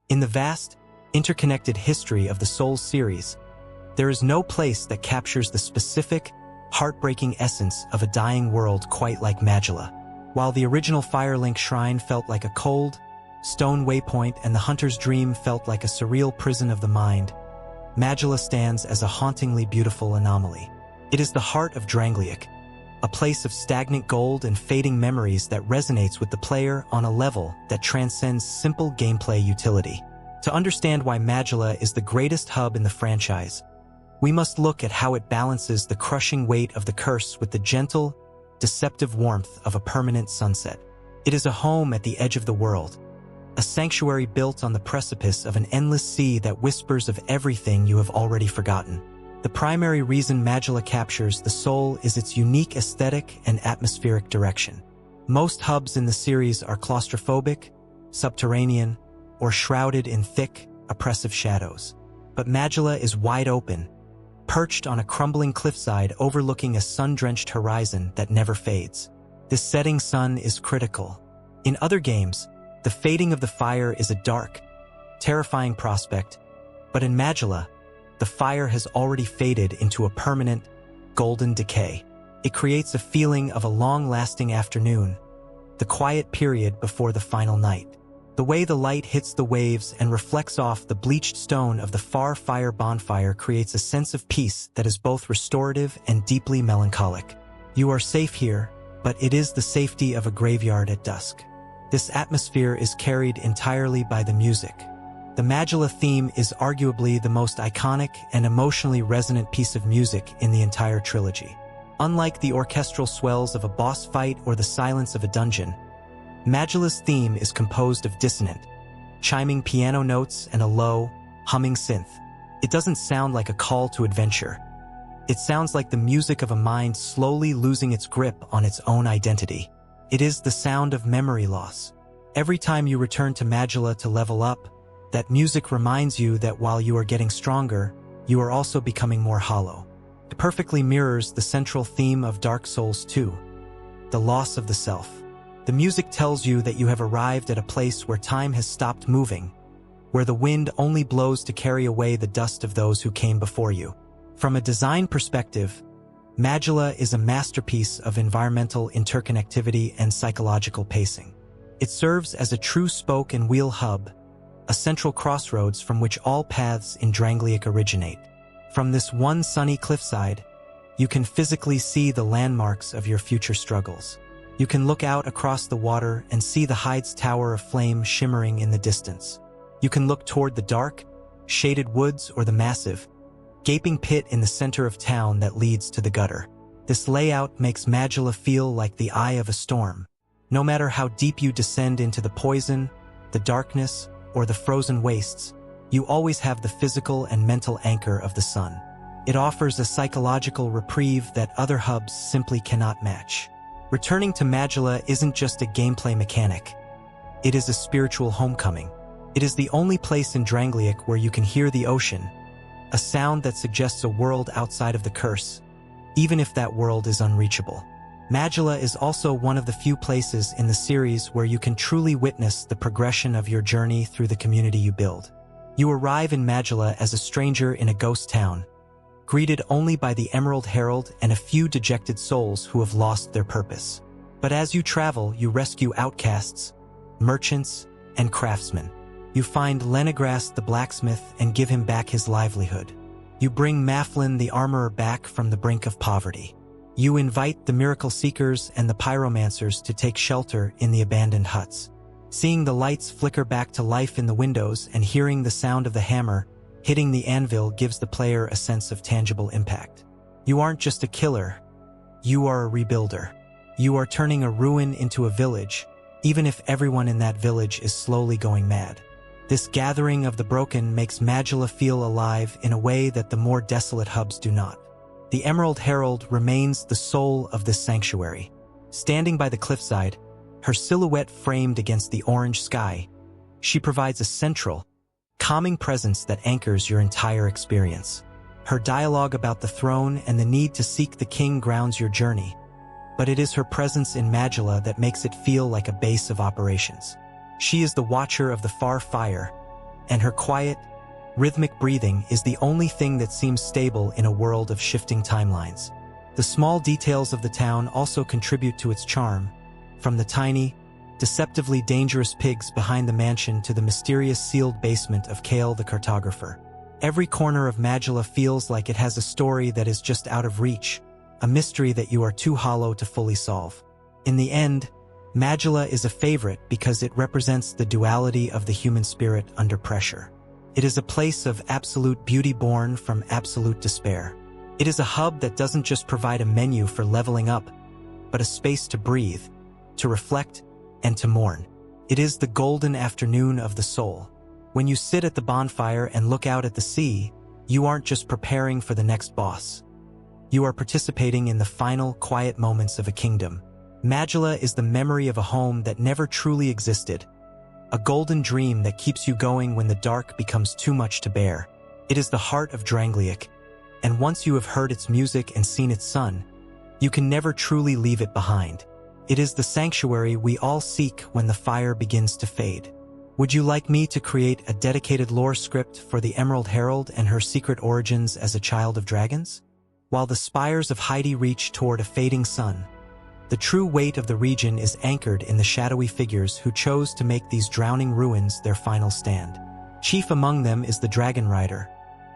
In the vast, interconnected history of the Souls series, there is no place that captures the specific, heartbreaking essence of a dying world quite like Majula. While the original Firelink Shrine felt like a cold, stone waypoint and the Hunter's Dream felt like a surreal prison of the mind, Majula stands as a hauntingly beautiful anomaly. It is the heart of Drangleic, a place of stagnant gold and fading memories that resonates with the player on a level that transcends simple gameplay utility. To understand why Majula is the greatest hub in the franchise, we must look at how it balances the crushing weight of the curse with the gentle, deceptive warmth of a permanent sunset. It is a home at the edge of the world, a sanctuary built on the precipice of an endless sea that whispers of everything you have already forgotten. The primary reason Majula captures the soul is its unique aesthetic and atmospheric direction. Most hubs in the series are claustrophobic, subterranean, or shrouded in thick, oppressive shadows. But Majula is wide open, perched on a crumbling cliffside overlooking a sun-drenched horizon that never fades. This setting sun is critical. In other games, the fading of the fire is a dark, terrifying prospect, but in Majula, the fire has already faded into a permanent, golden decay. It creates a feeling of a long-lasting afternoon, the quiet period before the final night. The way the light hits the waves and reflects off the bleached stone of the far fire bonfire creates a sense of peace that is both restorative and deeply melancholic. You are safe here, but it is the safety of a graveyard at dusk. This atmosphere is carried entirely by the music. The Majula theme is arguably the most iconic and emotionally resonant piece of music in the entire trilogy. Unlike the orchestral swells of a boss fight or the silence of a dungeon, Majula's theme is composed of dissonant, chiming piano notes and a low, humming synth. It doesn't sound like a call to adventure. It sounds like the music of a mind slowly losing its grip on its own identity. It is the sound of memory loss. Every time you return to Majula to level up, that music reminds you that while you are getting stronger, you are also becoming more hollow. It perfectly mirrors the central theme of Dark Souls 2, the loss of the self. The music tells you that you have arrived at a place where time has stopped moving, where the wind only blows to carry away the dust of those who came before you. From a design perspective, Majula is a masterpiece of environmental interconnectivity and psychological pacing. It serves as a true spoke and wheel hub, a central crossroads from which all paths in Drangleic originate. From this one sunny cliffside, you can physically see the landmarks of your future struggles. You can look out across the water and see the Heide Tower of Flame shimmering in the distance. You can look toward the dark, shaded woods or the massive, gaping pit in the center of town that leads to the gutter. This layout makes Majula feel like the eye of a storm. No matter how deep you descend into the poison, the darkness, or the frozen wastes, you always have the physical and mental anchor of the sun. It offers a psychological reprieve that other hubs simply cannot match. Returning to Majula isn't just a gameplay mechanic. It is a spiritual homecoming. It is the only place in Drangleic where you can hear the ocean, a sound that suggests a world outside of the curse, even if that world is unreachable. Majula is also one of the few places in the series where you can truly witness the progression of your journey through the community you build. You arrive in Majula as a stranger in a ghost town, greeted only by the Emerald Herald and a few dejected souls who have lost their purpose. But as you travel, you rescue outcasts, merchants, and craftsmen. You find Lenegras the blacksmith and give him back his livelihood. You bring Maflin the armorer back from the brink of poverty. You invite the miracle seekers and the pyromancers to take shelter in the abandoned huts. Seeing the lights flicker back to life in the windows and hearing the sound of the hammer hitting the anvil gives the player a sense of tangible impact. You aren't just a killer, you are a rebuilder. You are turning a ruin into a village, even if everyone in that village is slowly going mad. This gathering of the broken makes Majula feel alive in a way that the more desolate hubs do not. The Emerald Herald remains the soul of this sanctuary. Standing by the cliffside, her silhouette framed against the orange sky, she provides a central, calming presence that anchors your entire experience. Her dialogue about the throne and the need to seek the king grounds your journey, but it is her presence in Majula that makes it feel like a base of operations. She is the watcher of the far fire, and her quiet, rhythmic breathing is the only thing that seems stable in a world of shifting timelines. The small details of the town also contribute to its charm, from the tiny, deceptively dangerous pigs behind the mansion to the mysterious sealed basement of Kale the cartographer. Every corner of Magilla feels like it has a story that is just out of reach, a mystery that you are too hollow to fully solve. In the end, Magilla is a favorite because it represents the duality of the human spirit under pressure. It is a place of absolute beauty born from absolute despair. It is a hub that doesn't just provide a menu for leveling up, but a space to breathe, to reflect, and to mourn. It is the golden afternoon of the soul. When you sit at the bonfire and look out at the sea, you aren't just preparing for the next boss. You are participating in the final, quiet moments of a kingdom. Magilla is the memory of a home that never truly existed, a golden dream that keeps you going when the dark becomes too much to bear. It is the heart of Drangleic, and once you have heard its music and seen its sun, you can never truly leave it behind. It is the sanctuary we all seek when the fire begins to fade. Would you like me to create a dedicated lore script for the Emerald Herald and her secret origins as a child of dragons? While the spires of Heide reach toward a fading sun, the true weight of the region is anchored in the shadowy figures who chose to make these drowning ruins their final stand. Chief among them is the Dragonrider,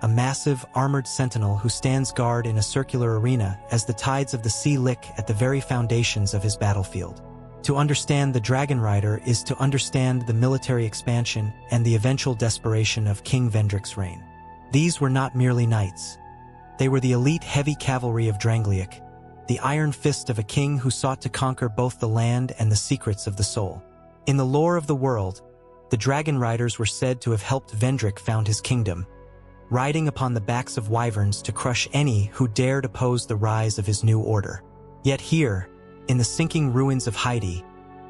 a massive, armored sentinel who stands guard in a circular arena as the tides of the sea lick at the very foundations of his battlefield. To understand the Dragonrider is to understand the military expansion and the eventual desperation of King Vendrick's reign. These were not merely knights. They were the elite heavy cavalry of Drangleic, the iron fist of a king who sought to conquer both the land and the secrets of the soul. In the lore of the world, the Dragonriders were said to have helped Vendrick found his kingdom, riding upon the backs of wyverns to crush any who dared oppose the rise of his new order. Yet here, in the sinking ruins of Heide,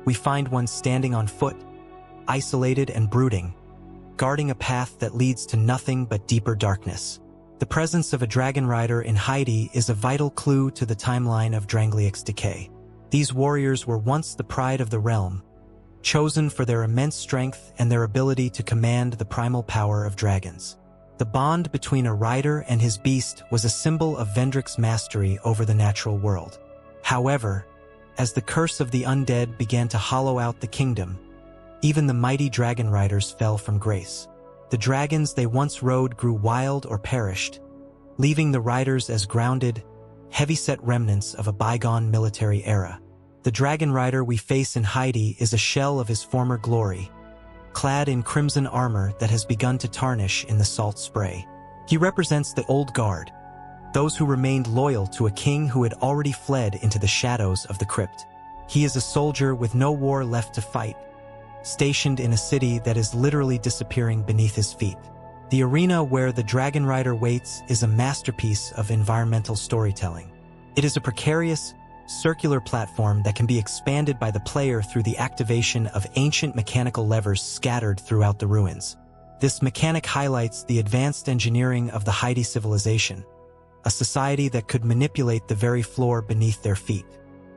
we find one standing on foot, isolated and brooding, guarding a path that leads to nothing but deeper darkness. The presence of a Dragonrider in Heide is a vital clue to the timeline of Drangleic's decay. These warriors were once the pride of the realm, chosen for their immense strength and their ability to command the primal power of dragons. The bond between a rider and his beast was a symbol of Vendrick's mastery over the natural world. However, as the curse of the undead began to hollow out the kingdom, even the mighty Dragonriders fell from grace. The dragons they once rode grew wild or perished, leaving the riders as grounded, heavy-set remnants of a bygone military era. The Dragonrider we face in Heide is a shell of his former glory, clad in crimson armor that has begun to tarnish in the salt spray. He represents the old guard, those who remained loyal to a king who had already fled into the shadows of the crypt. He is a soldier with no war left to fight, stationed in a city that is literally disappearing beneath his feet. The arena where the Dragonrider waits is a masterpiece of environmental storytelling. It is a precarious, circular platform that can be expanded by the player through the activation of ancient mechanical levers scattered throughout the ruins. This mechanic highlights the advanced engineering of the Heide civilization, a society that could manipulate the very floor beneath their feet.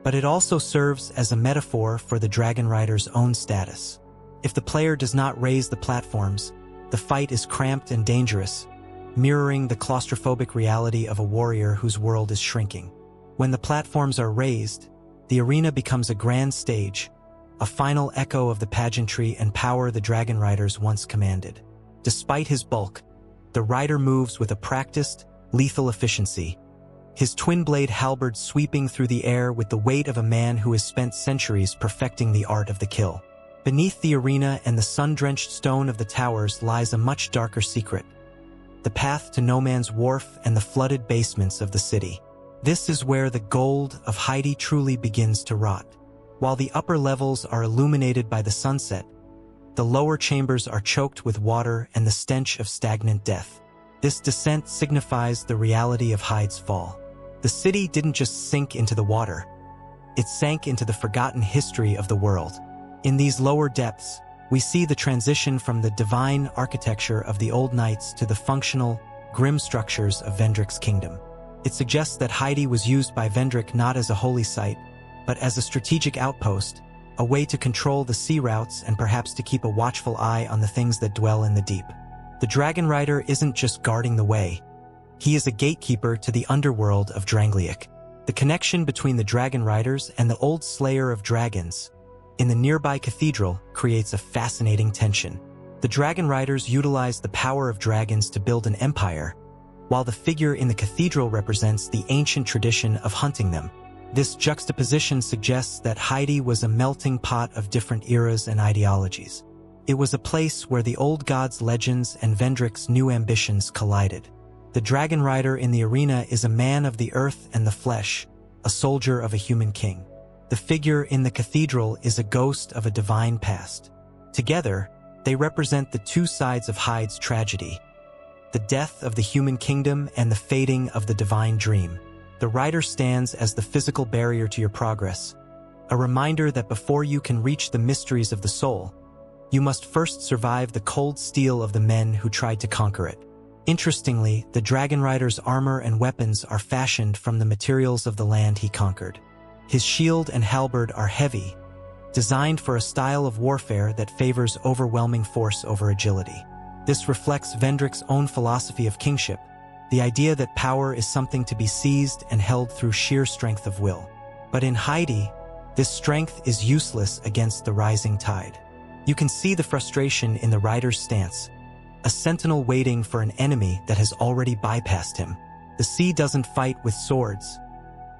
But it also serves as a metaphor for the Dragonrider's own status. If the player does not raise the platforms, the fight is cramped and dangerous, mirroring the claustrophobic reality of a warrior whose world is shrinking. When the platforms are raised, the arena becomes a grand stage, a final echo of the pageantry and power the Dragonriders once commanded. Despite his bulk, the rider moves with a practiced, lethal efficiency, his twin-blade halberd sweeping through the air with the weight of a man who has spent centuries perfecting the art of the kill. Beneath the arena and the sun-drenched stone of the towers lies a much darker secret, the path to No Man's Wharf and the flooded basements of the city. This is where the gold of Heide truly begins to rot. While the upper levels are illuminated by the sunset, the lower chambers are choked with water and the stench of stagnant death. This descent signifies the reality of Heide's fall. The city didn't just sink into the water, it sank into the forgotten history of the world. In these lower depths, we see the transition from the divine architecture of the old knights to the functional, grim structures of Vendrick's kingdom. It suggests that Heide was used by Vendrick not as a holy site, but as a strategic outpost, a way to control the sea routes and perhaps to keep a watchful eye on the things that dwell in the deep. The Dragonrider isn't just guarding the way. He is a gatekeeper to the underworld of Drangleic. The connection between the Dragonriders and the old Slayer of Dragons in the nearby cathedral creates a fascinating tension. The Dragonriders utilize the power of dragons to build an empire, while the figure in the cathedral represents the ancient tradition of hunting them. This juxtaposition suggests that Heide was a melting pot of different eras and ideologies. It was a place where the old gods' legends and Vendrick's new ambitions collided. The Dragonrider in the arena is a man of the earth and the flesh, a soldier of a human king. The figure in the cathedral is a ghost of a divine past. Together, they represent the two sides of Heide's tragedy: the death of the human kingdom and the fading of the divine dream. The rider stands as the physical barrier to your progress, a reminder that before you can reach the mysteries of the soul, you must first survive the cold steel of the men who tried to conquer it. Interestingly, the Dragonrider's armor and weapons are fashioned from the materials of the land he conquered. His shield and halberd are heavy, designed for a style of warfare that favors overwhelming force over agility. This reflects Vendrick's own philosophy of kingship, the idea that power is something to be seized and held through sheer strength of will. But in Heide, this strength is useless against the rising tide. You can see the frustration in the rider's stance, a sentinel waiting for an enemy that has already bypassed him. The sea doesn't fight with swords,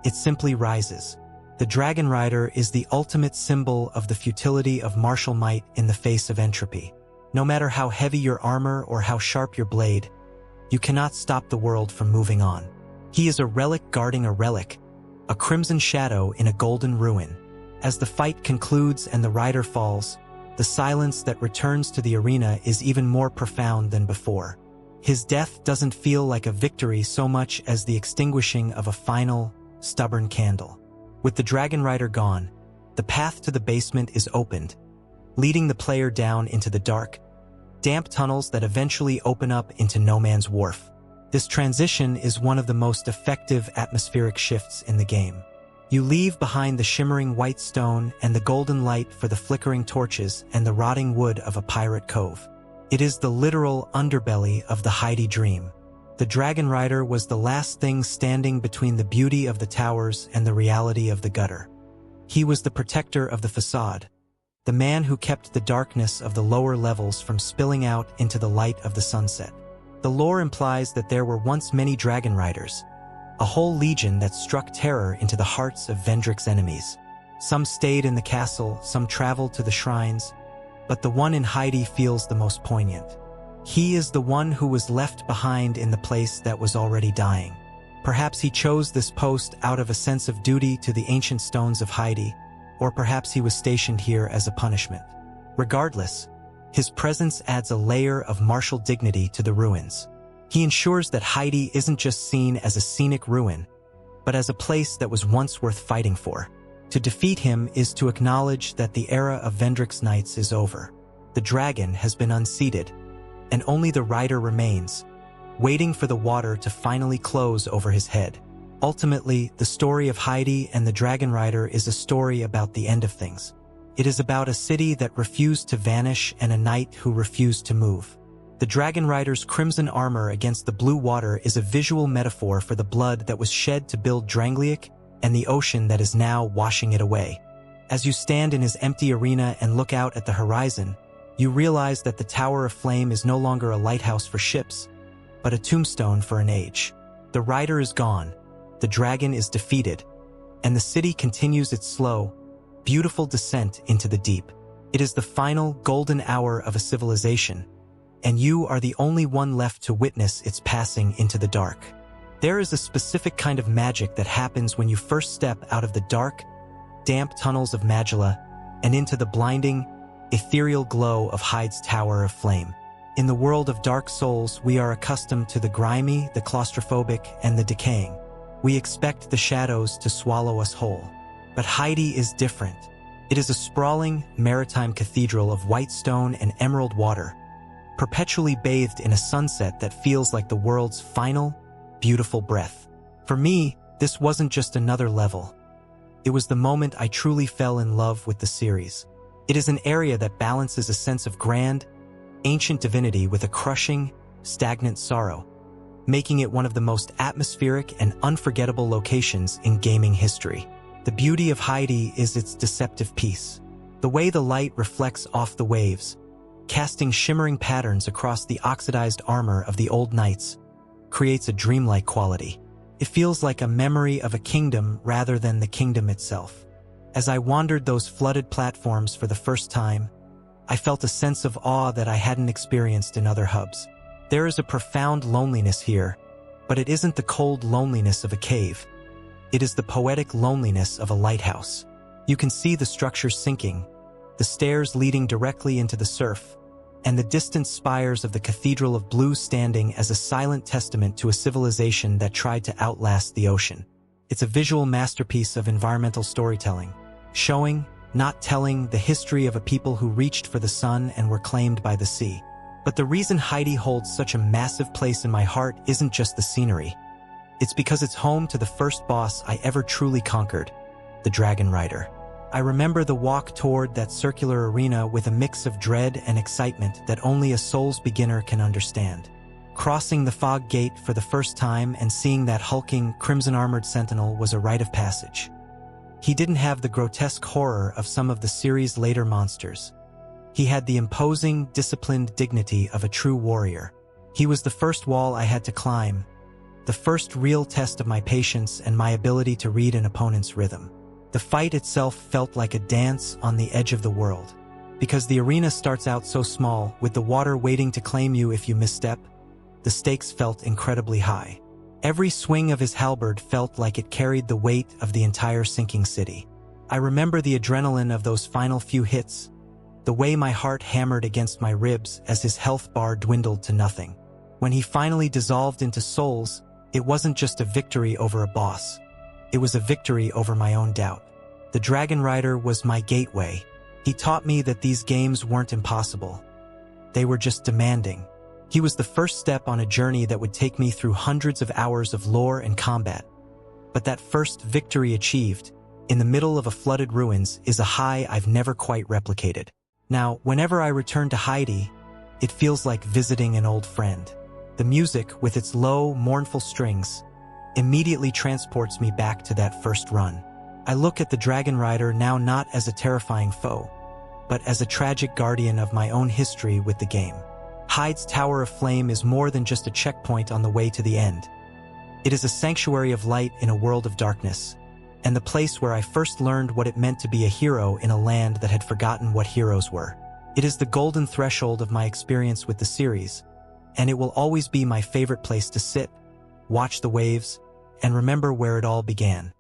it simply rises. The Dragonrider is the ultimate symbol of the futility of martial might in the face of entropy. No matter how heavy your armor or how sharp your blade, you cannot stop the world from moving on. He is a relic guarding a relic, a crimson shadow in a golden ruin. As the fight concludes and the rider falls, the silence that returns to the arena is even more profound than before. His death doesn't feel like a victory so much as the extinguishing of a final, stubborn candle. With the Dragonrider gone, the path to the basement is opened, leading the player down into the dark, damp tunnels that eventually open up into no man's wharf. This transition is one of the most effective atmospheric shifts in the game. You leave behind the shimmering white stone and the golden light for the flickering torches and the rotting wood of a pirate cove. It is the literal underbelly of the Heide dream. The Dragonrider was the last thing standing between the beauty of the towers and the reality of the gutter. He was the protector of the facade, the man who kept the darkness of the lower levels from spilling out into the light of the sunset. The lore implies that there were once many Dragonriders, a whole legion that struck terror into the hearts of Vendrick's enemies. Some stayed in the castle, some traveled to the shrines, but the one in Heide feels the most poignant. He is the one who was left behind in the place that was already dying. Perhaps he chose this post out of a sense of duty to the ancient stones of Heide, or perhaps he was stationed here as a punishment. Regardless, his presence adds a layer of martial dignity to the ruins. He ensures that Heide isn't just seen as a scenic ruin, but as a place that was once worth fighting for. To defeat him is to acknowledge that the era of Vendrick's Knights is over. The dragon has been unseated, and only the rider remains, waiting for the water to finally close over his head. Ultimately, the story of Heide and the Dragonrider is a story about the end of things. It is about a city that refused to vanish and a knight who refused to move. The Dragonrider's crimson armor against the blue water is a visual metaphor for the blood that was shed to build Drangleic and the ocean that is now washing it away. As you stand in his empty arena and look out at the horizon, you realize that the Tower of Flame is no longer a lighthouse for ships, but a tombstone for an age. The rider is gone, the dragon is defeated, and the city continues its slow, beautiful descent into the deep. It is the final golden hour of a civilization, and you are the only one left to witness its passing into the dark. There is a specific kind of magic that happens when you first step out of the dark, damp tunnels of Magilla and into the blinding, ethereal glow of Heide's Tower of Flame. In the world of Dark Souls, we are accustomed to the grimy, the claustrophobic, and the decaying. We expect the shadows to swallow us whole. But Heide is different. It is a sprawling, maritime cathedral of white stone and emerald water, perpetually bathed in a sunset that feels like the world's final, beautiful breath. For me, this wasn't just another level. It was the moment I truly fell in love with the series. It is an area that balances a sense of grand, ancient divinity with a crushing, stagnant sorrow, making it one of the most atmospheric and unforgettable locations in gaming history. The beauty of Heide is its deceptive peace. The way the light reflects off the waves, casting shimmering patterns across the oxidized armor of the old knights, creates a dreamlike quality. It feels like a memory of a kingdom rather than the kingdom itself. As I wandered those flooded platforms for the first time, I felt a sense of awe that I hadn't experienced in other hubs. There is a profound loneliness here, but it isn't the cold loneliness of a cave. It is the poetic loneliness of a lighthouse. You can see the structure sinking, the stairs leading directly into the surf, and the distant spires of the Cathedral of Blue standing as a silent testament to a civilization that tried to outlast the ocean. It's a visual masterpiece of environmental storytelling, showing, not telling, the history of a people who reached for the sun and were claimed by the sea. But the reason Heide holds such a massive place in my heart isn't just the scenery. It's because it's home to the first boss I ever truly conquered, the Dragonrider. I remember the walk toward that circular arena with a mix of dread and excitement that only a Souls beginner can understand. Crossing the fog gate for the first time and seeing that hulking, crimson-armored sentinel was a rite of passage. He didn't have the grotesque horror of some of the series' later monsters. He had the imposing, disciplined dignity of a true warrior. He was the first wall I had to climb, the first real test of my patience and my ability to read an opponent's rhythm. The fight itself felt like a dance on the edge of the world. Because the arena starts out so small, with the water waiting to claim you if you misstep, the stakes felt incredibly high. Every swing of his halberd felt like it carried the weight of the entire sinking city. I remember the adrenaline of those final few hits, the way my heart hammered against my ribs as his health bar dwindled to nothing. When he finally dissolved into souls, it wasn't just a victory over a boss. It was a victory over my own doubt. The Dragonrider was my gateway. He taught me that these games weren't impossible. They were just demanding. He was the first step on a journey that would take me through hundreds of hours of lore and combat. But that first victory achieved, in the middle of a flooded ruins, is a high I've never quite replicated. Now, whenever I return to Heide, it feels like visiting an old friend. The music, with its low, mournful strings, immediately transports me back to that first run. I look at the Dragonrider now not as a terrifying foe, but as a tragic guardian of my own history with the game. Heide's Tower of Flame is more than just a checkpoint on the way to the end. It is a sanctuary of light in a world of darkness, and the place where I first learned what it meant to be a hero in a land that had forgotten what heroes were. It is the golden threshold of my experience with the series, and it will always be my favorite place to sit, watch the waves, and remember where it all began.